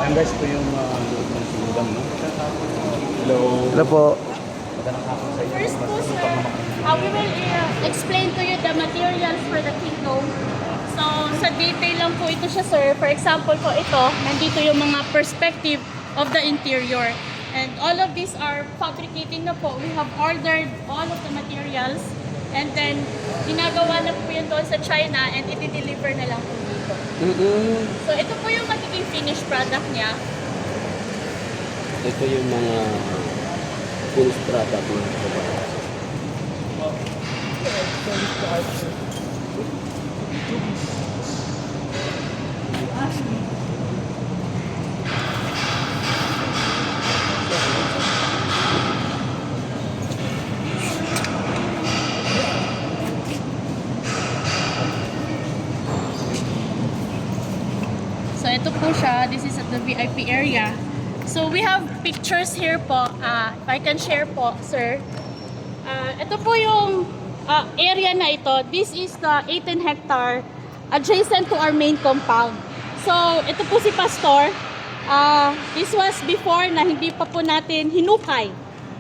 Ayan guys, ito yung loob ng Kingdom, no? Hello. Hello po. Magandang hapon sa inyo. First po, sir, we will explain to you the materials for the kingdom. So, sa detail lang po ito siya, sir. For example po ito, nandito yung mga perspective of the interior. And all of these are fabricating na po. We have ordered all of the materials. And then, ginagawa na po yun doon sa China and iti-deliver na lang po dito. So, ito po yung magiging finished product niya. Ito yung mga finished product ng So, ito po siya. This is at the VIP area. So, we have pictures here po. If I can share po, sir. Ito po yung area na ito. This is the 18 hectare adjacent to our main compound. So, ito po si Pastor. This was before na hindi pa po natin hinukay.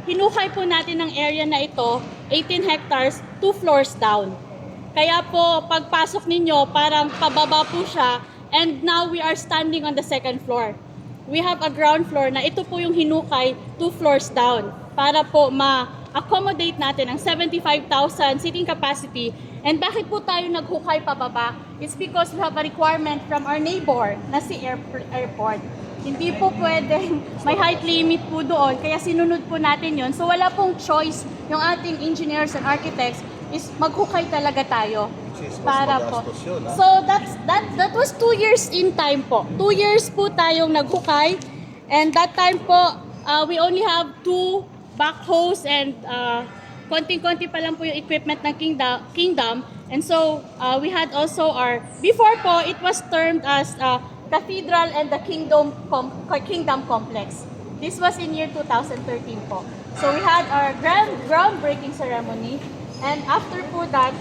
Hinukay po natin ang area na ito, 18 hectares, 2 floors down. Kaya po, pagpasok ninyo, parang pababa po siya. And now we are standing on the second floor. We have a ground floor na ito po yung hinukay 2 floors down para po ma-accommodate natin ang 75,000 seating capacity. And bakit po tayo naghukay pababa? It's because we have a requirement from our neighbor na si airport. Hindi po pwede, may height limit po doon, kaya sinunod po natin yon. So wala pong choice yung ating engineers and architects is maghukay talaga tayo. Para po. So that was 2 years in time po. 2 years po tayong naghukay. And that time po, we only have 2 backhoes and konting-konti pa lang po yung equipment ng Kingdom. And so we had also before po, it was termed as Cathedral and the Kingdom Complex. This was in year 2013 po. So we had our groundbreaking ceremony. And after po that,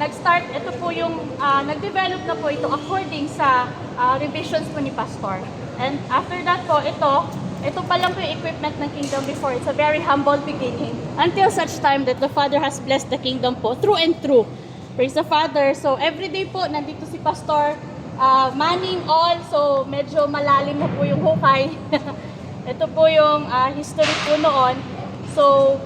nag-start, ito po yung, nag-develop na po ito according sa revisions po ni Pastor. And after that po, ito pa lang po yung equipment ng Kingdom before. It's a very humble beginning until such time that the Father has blessed the Kingdom po through and through. Praise the Father. So everyday po, nandito si Pastor, manning all, so medyo malalim na po yung hukay. Ito po yung history po noon. So,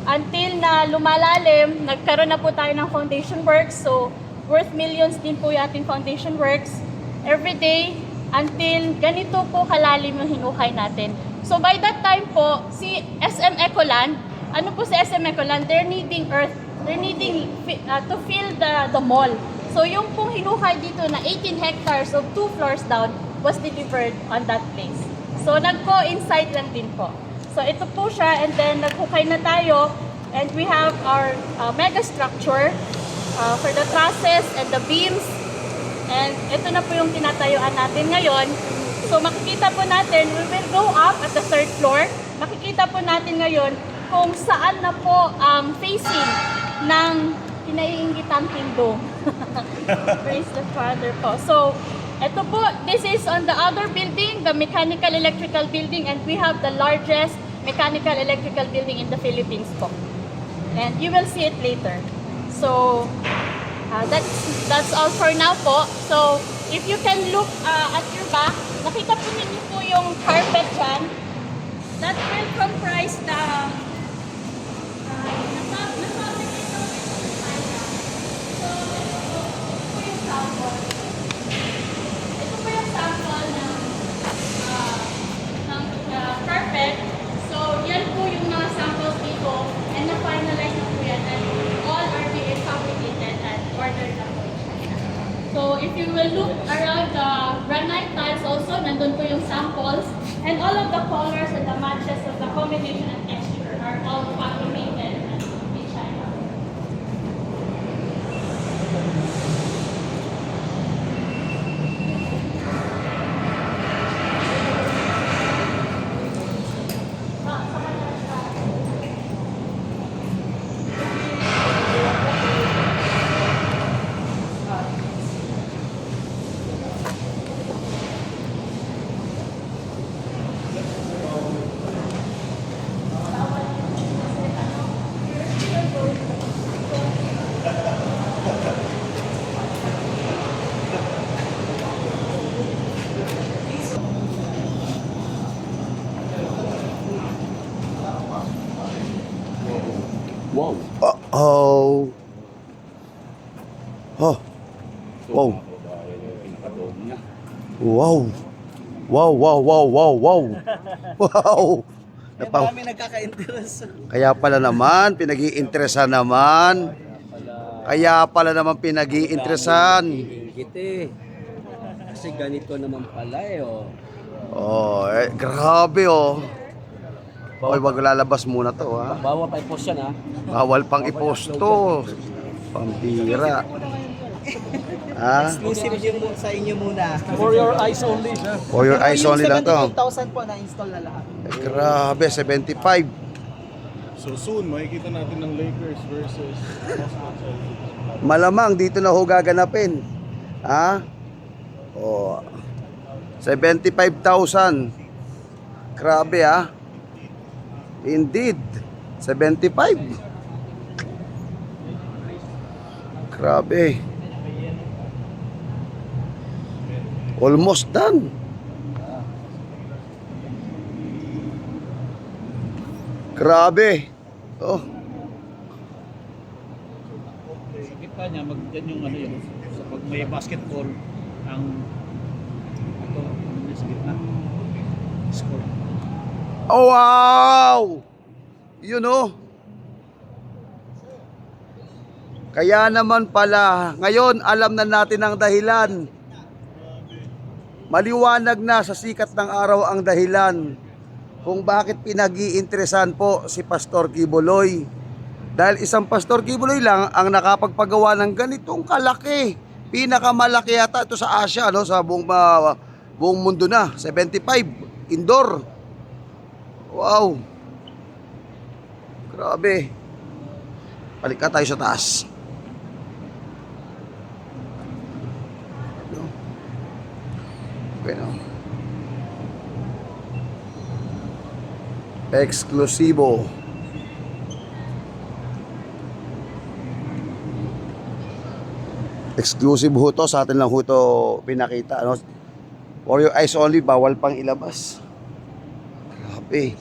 until na lumalalim, nagkaroon na po tayo ng foundation works. So, worth millions din po yung ating foundation works. Every day, until ganito po kalalim yung hinukay natin. So, by that time po, si SM Ecoland, ano po si SM Ecoland? They're needing earth. They're needing to fill the mall. So, yung pong hinukay dito na 18 hectares of 2 floors down was delivered on that place. So, nag-coincide lang din po. So, ito po siya, and then naghukay na tayo, and we have our mega structure for the trusses and the beams. And ito na po yung tinatayuan natin ngayon. So, makikita po natin, we will go up at the 3rd floor. Makikita po natin ngayon kung saan na po ang facing ng pinaiingitang kingdom. Praise the Father po. So, ito po, this is on the other building, the mechanical electrical building, and we have the largest mechanical electrical building in the Philippines po. And you will see it later. So, that's all for now po. So, if you can look at your back, nakita po ninyo po yung carpet dyan. That will comprise the carpet. So, yan po yung mga samples dito and na-finalize na po yan and all are being fabricated and ordered na po. So, if you will look around the granite tiles also, nandun po yung samples and all of the colors and the matches of the combination and texture are all fabricated in China. Oh. Oh. So, Wow. mga kababayan, yung pinaka-dome niya. Wow. Wow, wow, wow, wow, wow. Wow. Napaw. Marami nagkaka-interest. Kaya pala naman, pinag-iinteresan naman. Kaya pala naman pinag-iinteresan. Ingit eh. Kasi ganito naman pala eh. Oh. Oh, grabe oh. Oy, wag lalabas muna to ha. Bawal pa i-post yan ha. Bawal pang i-post to. Pambira. Ha? Exclusive yung sa inyo muna. For your eyes only. For your eyes only lang to. 75,000 po na-install na lahat. Grabe, 75. So soon, makikita natin ng Lakers versus Boston Celtics. Malamang dito na ho gaganapin. Ha? Oh. 75,000. Grabe ha. Indeed. 75. Grabe. Almost done. Grabe. Oh. Sa gitna niya, yan yung ano yun. So pag may basketball, ang ito, ano sa gitna. Score. Oh, wow! You know? Kaya naman pala, ngayon alam na natin ang dahilan. Maliwanag na sa sikat ng araw ang dahilan kung bakit pinag-iinteresan po si Pastor Kibuloy. Dahil isang Pastor Kibuloy lang ang nakapagpagawa ng ganitong kalaki. Pinakamalaki yata ito sa Asia, no? Sa buong mundo na. 75, indoor. Wow. Grabe. Balik ka tayo sa taas. Okay, no? Eksklusibo. Exclusive ho to, sa atin lang ho to pinakita, ano? For your eyes only, bawal pang ilabas. Grabe.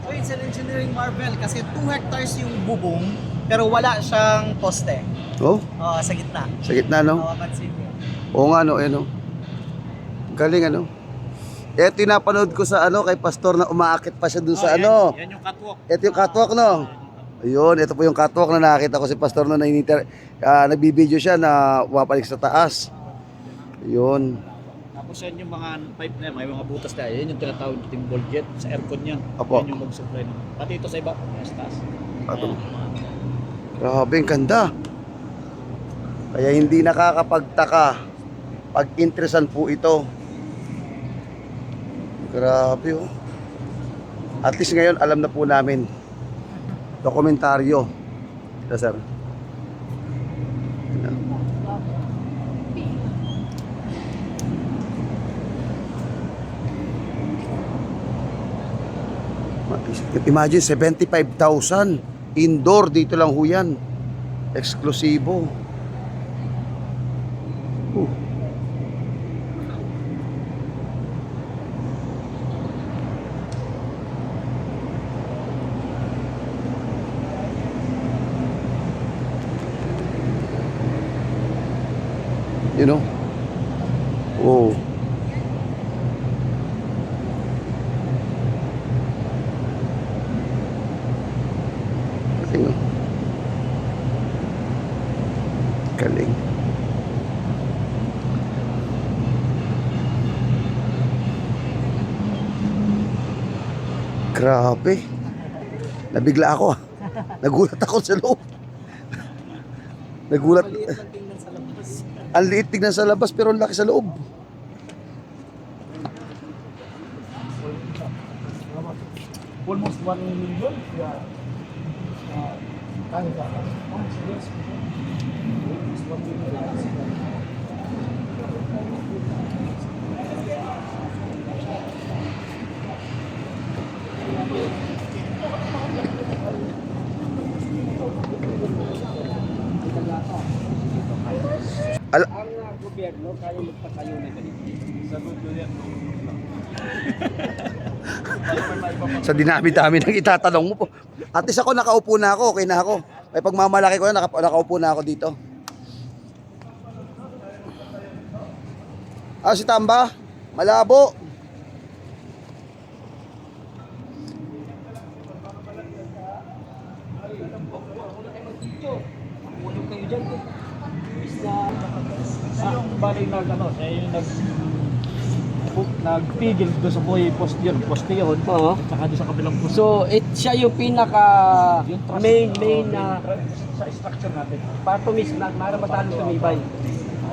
So it's an engineering marvel kasi 2 hectares yung bubong pero wala siyang poste. Oh, Sa gitna. sa gitna, no? Mapansin niyo. Oo nga, no, ano. Galing, ano. Ito yung napanood ko sa ano, kay Pastor na umaakit pa siya dun sa ano. Yan yung catwalk. Ito yung catwalk, no? Ayun, ito po yung catwalk na nakita ko si Pastor na nagbibideo siya na wapalik sa taas. Ayun. Tapos yan yung mga pipe na yan, may mga butas na yan yung tinatawag nating ball jet sa aircon niya. Apo. Yan yung mag-supply ng. Pati ito sa iba, sa taas. Ato. Grabe, ang ganda. Kaya hindi nakakapagtaka pag interesan po ito. Grabe, oh. At least ngayon alam na po namin. Dokumentaryo. Ito, sir. Imagine 75,000 indoor, dito lang ho yan. Eksklusibo. You know? Oh. Galing, oh. Galing. Grabe. Nabigla ako, ah. Nagulat ako sa loob. Nagulat. Ang liit tignan sa labas pero ang laki sa loob. Almost 1 million. Yeah. Ang gobyerno kaya magpatayo na ganito. Sagot ko yan. Sa dinami-dami ng itatanong mo po. At least ako nakaupo na ako, okay na ako. May pagmamalaki ko na, nakaupo na ako dito. Si Tamba, malabo. Yung bali siya yung nagpigil doon sa buhay poste yun, Oo. tsaka doon sa kabilang poste. So, siya yung pinaka main na sa structure natin. para matalo tumibay.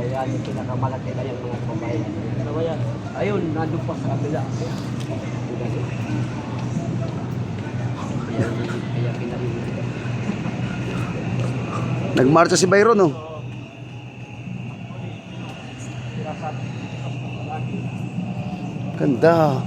Ayan, yung pinakamalaki na yung mga kababayan. Dalawa yan. Ayun, nandun pa sa kabila. Ayan, pinarili. Nagmarcha si Byron, no? Ganda.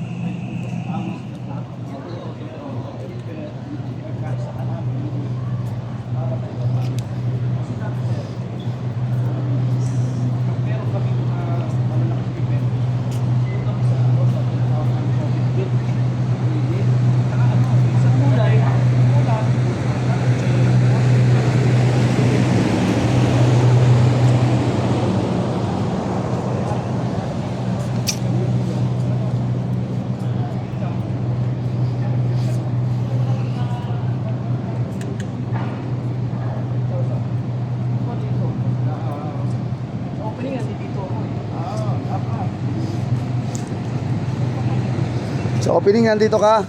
Sa opening, nandito ka?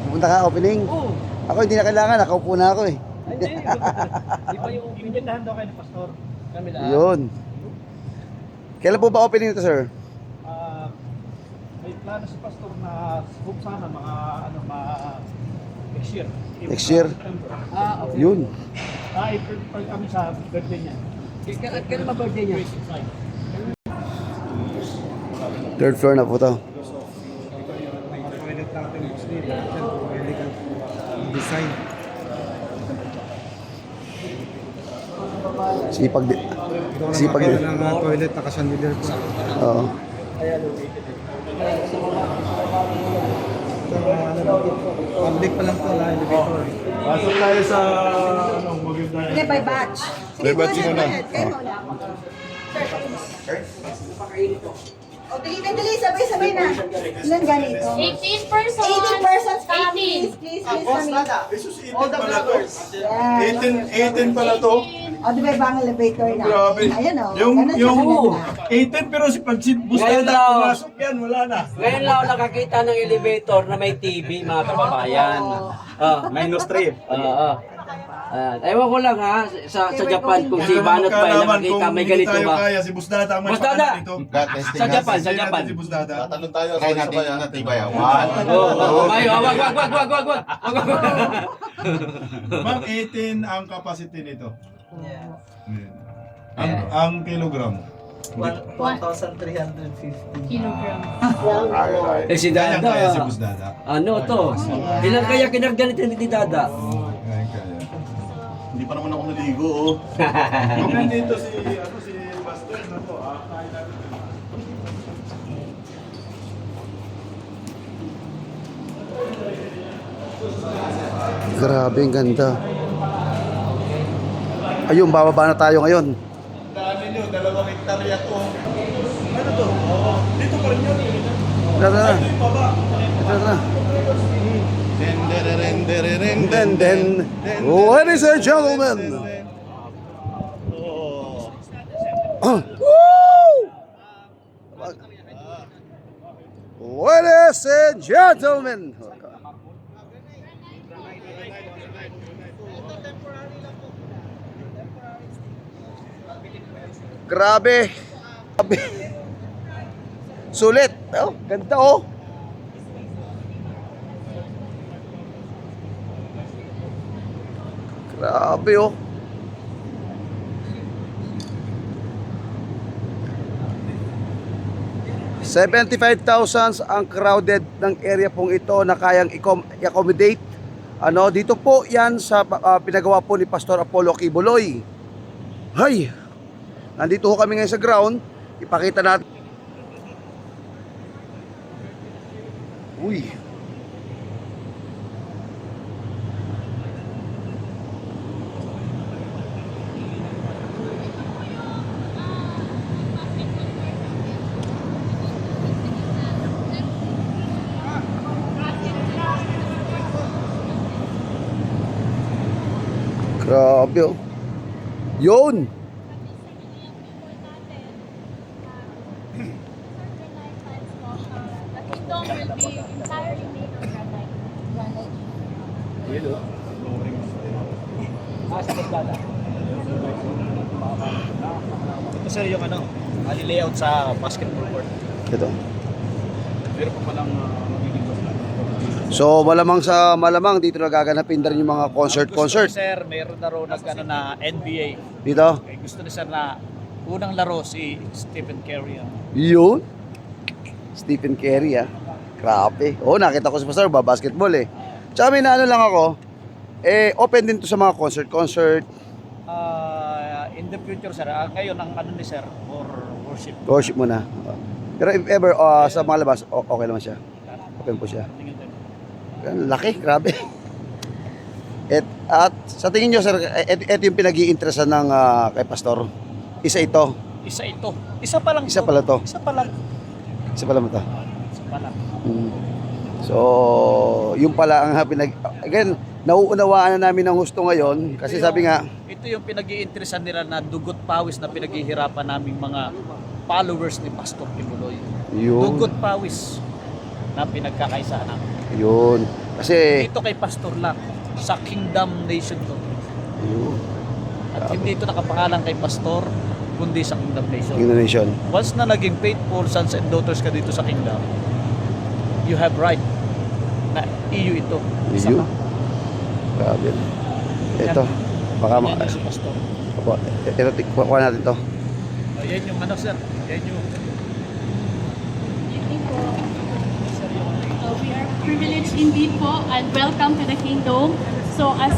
Pupunta ka opening? Oo. Ako hindi na kailangan, nakaupo na ako eh. Hindi. Di ba yung Imbitahan daw kayo ni Pastor. kami lang? Yun. Kailan po ba opening ito, sir? May plano si Pastor na hope sana mga next year. Next year? September. Okay. Yun. I-prepare kami sa birthday niya. Kailan ba birthday niya? 25. Third floor na po to. Design. Sipag din. Sipag din. Ng toilet, naka-chandelier po. Oo. Public pa lang po na elevator. Pasok tayo sa maganda. Hindi, by batch. By batch muna. Kayo muna. O, dali, sabay-sabay na. Ilan ganito? 18 persons. 18 persons ka, 18. please, kami. Jesus, 18 pala to. Yeah. 18 pala to. O, di ba ibang elevator na? Grabe. Ayan o. Yung Ganun siya kaganda. 18 pero si Pansit Ngayon Bustada daw. pumasok yan, wala na. Ngayon lang ako nakakita ng elevator na may TV, mga kababayan. Minus 3. Ewan ko lang ha, sa Japan kung si Banat pa ay nakakita may ganito tayo ba? kaya, si Bustada ang may Bustada! pakana dito. Sa Japan, sa Sino Japan. natin si Bustada? Tatanong tayo, kaya natin yung natibayawan. Wag. Ma'am, 18 ang capacity nito. Ang kilogram. 1,350 kilogram. Eh si Kaya Dada, kaya si Bustada. ano to? Ilan kaya kinarganito ni Dada? Kaya. Hindi pa naman ako naligo, oh. Kung nandito si Pastor na po, kaya natin. Grabe, ang ganda. Ayun, bababa na tayo ngayon. Daan ninyo, 2 hektarya to. Ano to? Dito pa rin yun. Ito na. Ito yung baba. Ito na. Den. Ladies and gentlemen. Oh. Woo! Ladies and gentlemen. Grabe. Grabe. Sulit. Oh, ganda oh. Grabe oh. $75,000 ang crowded ng area pong ito na kayang i-accommodate. Ano, dito po 'yan sa pinagawa po ni Pastor Apollo Quiboloy. Hay. Nandito ho kami ngayon sa ground. Ipakita natin. Uy. Grabe oh. Yun! The kingdom will be entirely made of granite. Ito sir yung ano, layout sa basketball court. Ito. Pero pa palang magiging So malamang dito nagaganapin din yung mga concert. Gusto ni sir, mayroon na raw nag-ano na NBA. Dito. Eh, gusto ni sir na unang laro si Stephen Curry. Yun. Stephen Curry ah. Grabe. Oh, nakita ko si Pastor basketball eh. Tsaka may naano lang ako. Open din to sa mga concert. In the future sir, ngayon ang ano ni sir for worship. Worship muna. Pero if ever sa mga labas, okay naman siya. Open po siya. Tingnan tayo. Laki, grabe. At sa tingin nyo, sir, ito yung pinag-iinteresan ng kay Pastor. Isa ito. Isa ito. Isa pa lang. Isa pala to. Isa pa lang. Isa pala mo to. Isa pa lang. So, yung pala ang again, nauunawaan na namin ng gusto ngayon. Kasi sabi nga, Ito yung pinag-iinteresan nila na dugot pawis na pinaghihirapan naming mga followers ni Pastor Kibuloy. yun. Dugot pawis na pinagkakaisa namin. Yun. Kasi, Dito kay Pastor lang, sa Kingdom Nation to. yun. At hindi ito nakapangalan kay Pastor, kundi sa Kingdom Nation. Kingdom Nation. Once na naging faithful sons and daughters ka dito sa Kingdom, you have right na iyo ito. Isa Iyo. ka. Grabe. Ito. Baka Yan yung si Pastor. ito, kuha natin to. Yan yung ano sir, yan yung Evening po. We are privileged indeed po and welcome to the kingdom. So as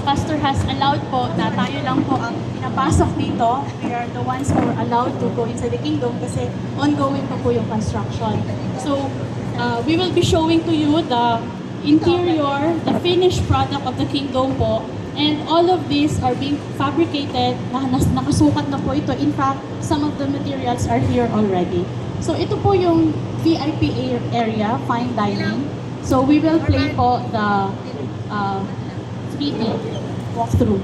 Pastor has allowed po na tayo lang po ang pinapasok dito, we are the ones who are allowed to go inside the kingdom kasi ongoing po yung construction. So we will be showing to you the interior, the finished product of the kingdom po. And all of these are being fabricated, nakasukat na po ito. In fact, some of the materials are here already. So ito po yung VIP area, fine dining. So we will play po the 3D walkthrough.